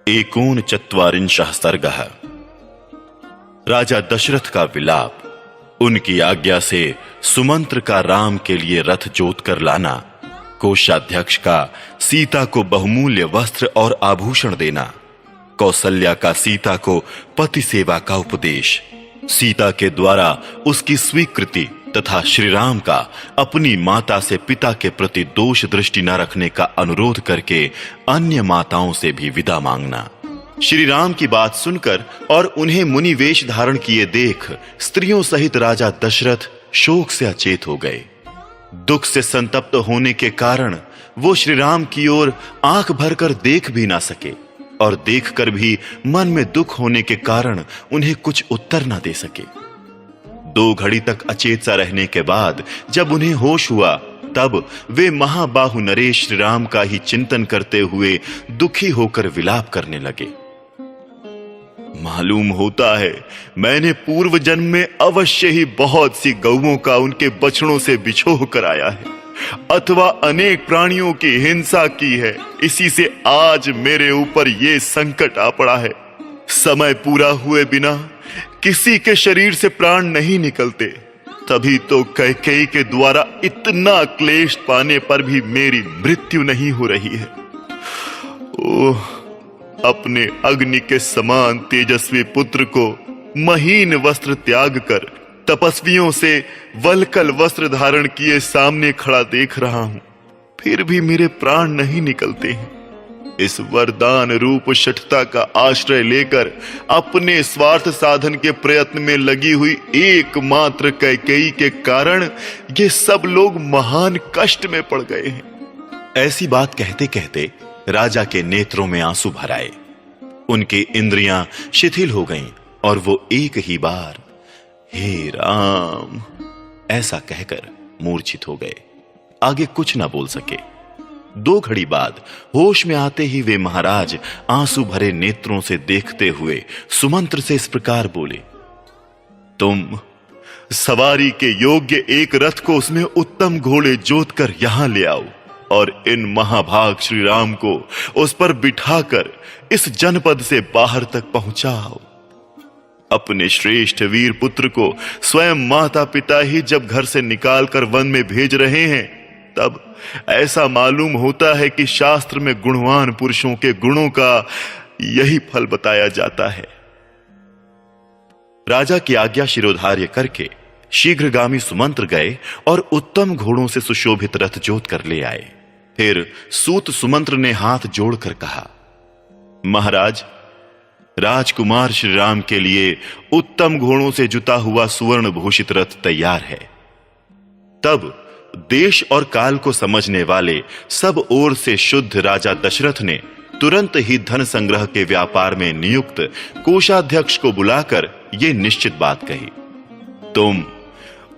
एकोनचत्वारिंशः सर्गः। राजा दशरथ का विलाप, उनकी आज्ञा से सुमंत्र का राम के लिए रथ जोत कर लाना, कोषाध्यक्ष का सीता को बहुमूल्य वस्त्र और आभूषण देना, कौसल्या का सीता को पति सेवा का उपदेश, सीता के द्वारा उसकी स्वीकृति तथा श्री राम का अपनी माता से पिता के प्रति दोष दृष्टि न रखने का अनुरोध करके अन्य माताओं से भी विदा मांगना। श्री राम की बात सुनकर और उन्हें मुनि वेश धारण किए देख स्त्रियों सहित राजा दशरथ शोक से अचेत हो गए। दुख से संतप्त होने के कारण वो श्री राम की ओर आंख भरकर देख भी ना सके और देखकर भी मन में दुख होने के कारण उन्हें कुछ उत्तर ना दे सके। 2 घड़ी तक अचेत सा रहने के बाद जब उन्हें होश हुआ, तब वे महाबाहु नरेश श्री राम का ही चिंतन करते हुए दुखी होकर विलाप करने लगे। मालूम होता है मैंने पूर्व जन्म में अवश्य ही बहुत सी गौओं का उनके बछड़ों से बिछोह कराया है अथवा अनेक प्राणियों की हिंसा की है। इसी से आज मेरे ऊपर ये संकट आ पड़ा है। समय पूरा हुए बिना किसी के शरीर से प्राण नहीं निकलते, तभी तो कैकेयी के द्वारा इतना क्लेश पाने पर भी मेरी मृत्यु नहीं हो रही है। ओह, अपने अग्नि के समान तेजस्वी पुत्र को महीन वस्त्र त्याग कर तपस्वियों से वल्कल वस्त्र धारण किए सामने खड़ा देख रहा हूं, फिर भी मेरे प्राण नहीं निकलते हैं। इस वरदान रूप शठता का आश्रय लेकर अपने स्वार्थ साधन के प्रयत्न में लगी हुई एकमात्र कैकेयी के कारण ये सब लोग महान कष्ट में पड़ गए हैं। ऐसी बात कहते कहते राजा के नेत्रों में आंसू भर आए। उनकी इंद्रियां शिथिल हो गईं और वो एक ही बार हे राम ऐसा कहकर मूर्छित हो गए। आगे कुछ ना बोल सके। 2 घड़ी बाद होश में आते ही वे महाराज आंसू भरे नेत्रों से देखते हुए सुमंत्र से इस प्रकार बोले, तुम सवारी के योग्य एक रथ को उसमें उत्तम घोड़े जोत कर यहां ले आओ और इन महाभाग श्री राम को उस पर बिठाकर इस जनपद से बाहर तक पहुंचाओ। अपने श्रेष्ठ वीर पुत्र को स्वयं माता पिता ही जब घर से निकालकर वन में भेज रहे हैं, तब ऐसा मालूम होता है कि शास्त्र में गुणवान पुरुषों के गुणों का यही फल बताया जाता है। राजा की आज्ञा शिरोधार्य करके शीघ्रगामी सुमंत्र गए और उत्तम घोड़ों से सुशोभित रथ जोत कर ले आए। फिर सूत सुमंत्र ने हाथ जोड़कर कहा, महाराज, राजकुमार श्री राम के लिए उत्तम घोड़ों से जुता हुआ सुवर्ण भूषित रथ तैयार है। तब देश और काल को समझने वाले सब ओर से शुद्ध राजा दशरथ ने तुरंत ही धन संग्रह के व्यापार में नियुक्त कोषाध्यक्ष को बुलाकर यह निश्चित बात कही, तुम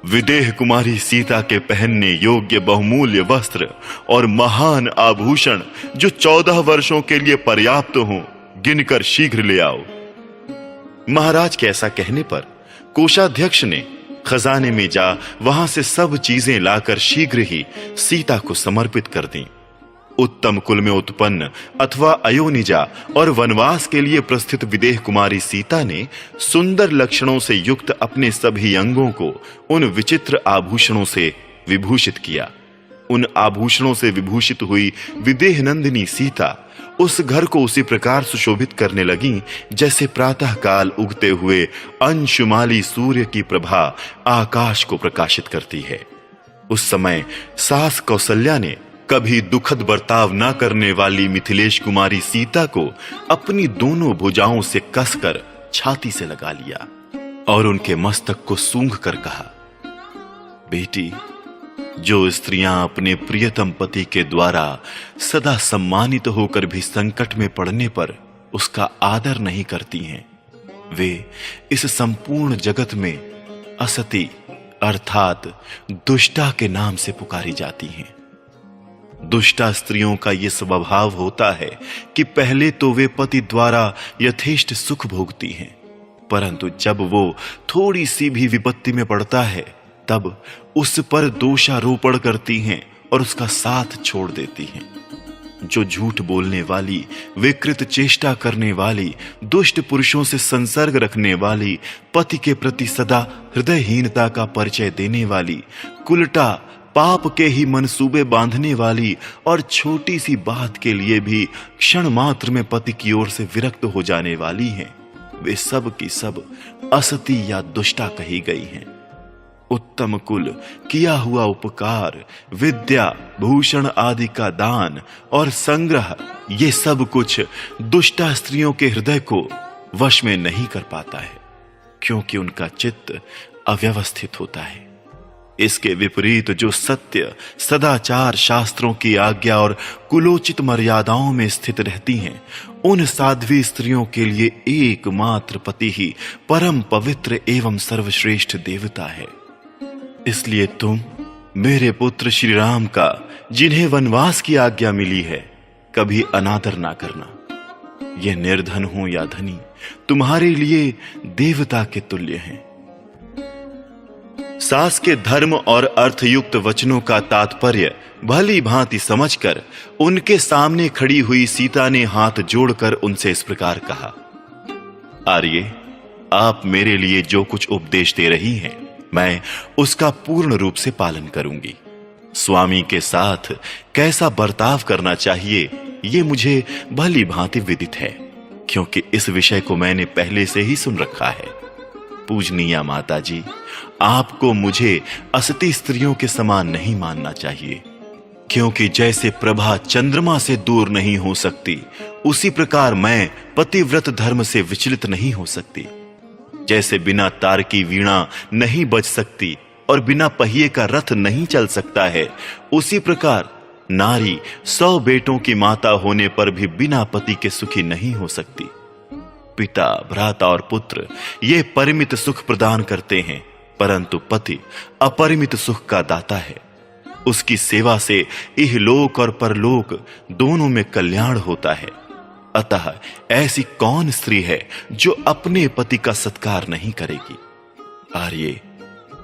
विदेह कुमारी सीता के पहनने योग्य बहुमूल्य वस्त्र और महान आभूषण जो 14 वर्षों के लिए पर्याप्त हो, गिनकर शीघ्र ले आओ। महाराज के ऐसा कहने पर कोषाध्यक्ष ने खजाने में जा वहां से सब चीजें लाकर शीघ्र ही सीता को समर्पित कर दी। उत्तम कुल में उत्पन्न अथवा अयोनिजा और वनवास के लिए प्रस्थित विदेह कुमारी सीता ने सुंदर लक्षणों से युक्त अपने सभी अंगों को उन विचित्र आभूषणों से विभूषित किया। उन आभूषणों से विभूषित हुई विदेह नंदिनी सीता उस घर को उसी प्रकार सुशोभित करने लगी जैसे प्रातः काल उगते हुए अंशुमाली सूर्य की प्रभा आकाश को प्रकाशित करती है। उस समय सास कौसल्या ने कभी दुखद बर्ताव न करने वाली मिथिलेश कुमारी सीता को अपनी दोनों भुजाओं से कसकर छाती से लगा लिया और उनके मस्तक को सूंघ कर कहा, बेटी, जो स्त्रियां अपने प्रियतम पति के द्वारा सदा सम्मानित होकर भी संकट में पड़ने पर उसका आदर नहीं करती हैं, वे इस संपूर्ण जगत में असती अर्थात दुष्टा के नाम से पुकारी जाती हैं। दुष्टा स्त्रियों का यह स्वभाव होता है कि पहले तो वे पति द्वारा यथेष्ट सुख भोगती हैं, परंतु जब वो थोड़ी सी भी विपत्ति में पड़ता है तब उस पर दोषारोपण करती हैं और उसका साथ छोड़ देती हैं। जो झूठ बोलने वाली, विकृत चेष्टा करने वाली, दुष्ट पुरुषों से संसर्ग रखने वाली, पति के प्रति सदा हृदयहीनता का परिचय देने वाली, कुलटा पाप के ही मंसूबे बांधने वाली और छोटी सी बात के लिए भी क्षण मात्र में पति की ओर से विरक्त हो जाने वाली हैं, वे सब की सब असती या दुष्टा कही गई हैं। उत्तम कुल, किया हुआ उपकार, विद्या, भूषण आदि का दान और संग्रह, ये सब कुछ दुष्टा स्त्रियों के हृदय को वश में नहीं कर पाता है, क्योंकि उनका चित्त अव्यवस्थित होता है। इसके विपरीत जो सत्य, सदाचार, शास्त्रों की आज्ञा और कुलोचित मर्यादाओं में स्थित रहती हैं, उन साध्वी स्त्रियों के लिए एकमात्र पति ही परम पवित्र एवं सर्वश्रेष्ठ देवता है। इसलिए तुम मेरे पुत्र श्री राम का, जिन्हें वनवास की आज्ञा मिली है, कभी अनादर ना करना। ये निर्धन हो या धनी, तुम्हारे लिए देवता के तुल्य हैं। सास के धर्म और अर्थयुक्त वचनों का तात्पर्य भली भांति समझकर उनके सामने खड़ी हुई सीता ने हाथ जोड़कर उनसे इस प्रकार कहा, आर्ये, आप मेरे लिए जो कुछ उपदेश दे रही हैं, मैं उसका पूर्ण रूप से पालन करूंगी। स्वामी के साथ कैसा बर्ताव करना चाहिए, ये मुझे भली भांति विदित है, क्योंकि इस विषय को मैंने पहले से ही सुन रखा है। पूजनीय माता जी, आपको मुझे असती स्त्रियों के समान नहीं मानना चाहिए, क्योंकि जैसे प्रभा चंद्रमा से दूर नहीं हो सकती, उसी प्रकार मैं पतिव्रत धर्म से विचलित नहीं हो सकती। जैसे बिना तार की वीणा नहीं बज सकती और बिना पहिए का रथ नहीं चल सकता है, उसी प्रकार नारी 100 बेटों की माता होने पर भी बिना पति के सुखी नहीं हो सकती। पिता, भ्राता और पुत्र ये परिमित सुख प्रदान करते हैं, परंतु पति अपरिमित सुख का दाता है। उसकी सेवा से इहलोक और परलोक दोनों में कल्याण होता है। अतः ऐसी कौन स्त्री है जो अपने पति का सत्कार नहीं करेगी? आर्ये,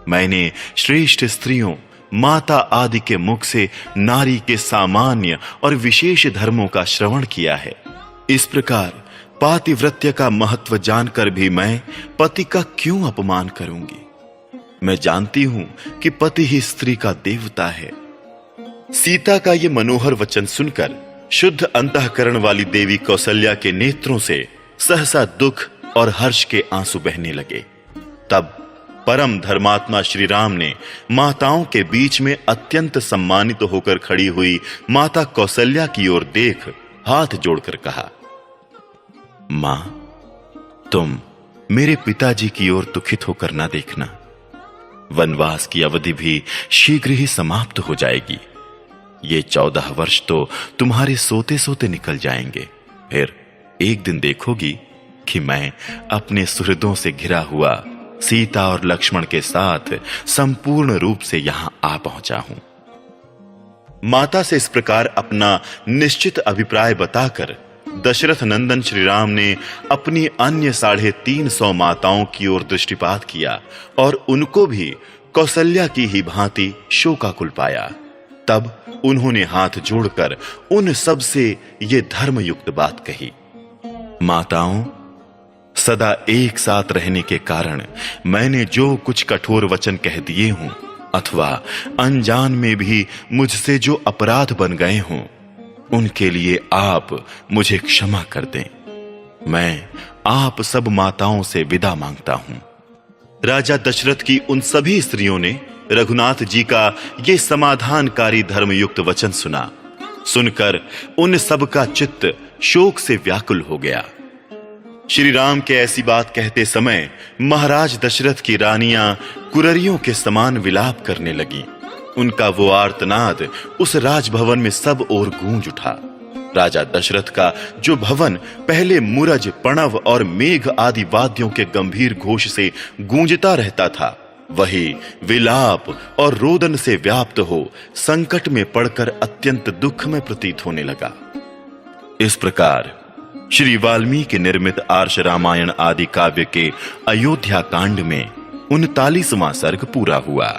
मैंने श्रेष्ठ स्त्रियों, माता आदि के मुख से नारी के सामान्य और विशेष धर्मों का श्रवण किया है। इस प्रकार पातिव्रत्य का महत्व जानकर भी मैं पति का क्यों अपमान करूंगी? मैं जानती हूं कि पति ही स्त्री का देवता है। सीता का ये मनोहर वचन सुनकर शुद्ध अंतःकरण वाली देवी कौसल्या के नेत्रों से सहसा दुख और हर्ष के आंसू बहने लगे। तब परम धर्मात्मा श्री राम ने माताओं के बीच में अत्यंत सम्मानित होकर खड़ी हुई माता कौसल्या की ओर देख हाथ जोड़कर कहा, मां, तुम मेरे पिताजी की ओर दुखित होकर ना देखना। वनवास की अवधि भी शीघ्र ही समाप्त हो जाएगी। ये 14 वर्ष तो तुम्हारे सोते सोते निकल जाएंगे। फिर एक दिन देखोगी कि मैं अपने सुहृदों से घिरा हुआ सीता और लक्ष्मण के साथ संपूर्ण रूप से यहां आ पहुंचा हूं। माता से इस प्रकार अपना निश्चित अभिप्राय बताकर दशरथ नंदन श्री राम ने अपनी अन्य 350 माताओं की ओर दृष्टिपात किया और उनको भी कौसल्या की ही भांति शोकाकुल पाया। तब उन्होंने हाथ जोड़कर उन सब से ये धर्मयुक्त बात कही, माताओं, सदा एक साथ रहने के कारण मैंने जो कुछ कठोर वचन कह दिए हूं अथवा अनजान में भी मुझसे जो अपराध बन गए हों, उनके लिए आप मुझे क्षमा कर दें। मैं आप सब माताओं से विदा मांगता हूं। राजा दशरथ की उन सभी स्त्रियों ने रघुनाथ जी का ये समाधानकारी धर्मयुक्त वचन सुना। सुनकर उन सब का चित्त शोक से व्याकुल हो गया। श्री राम के ऐसी बात कहते समय महाराज दशरथ की रानियां कुररियों के समान विलाप करने लगी। उनका वो आर्तनाद उस राजभवन में सब ओर गूंज उठा। राजा दशरथ का जो भवन पहले मुरज, प्रणव और मेघ आदि वाद्यों के गंभीर घोष से गूंजता रहता था, वही विलाप और रोदन से व्याप्त हो संकट में पड़कर अत्यंत दुख में प्रतीत होने लगा। इस प्रकार श्री वाल्मीकि निर्मित आर्ष रामायण आदि काव्य के अयोध्या कांड में 39वां सर्ग पूरा हुआ।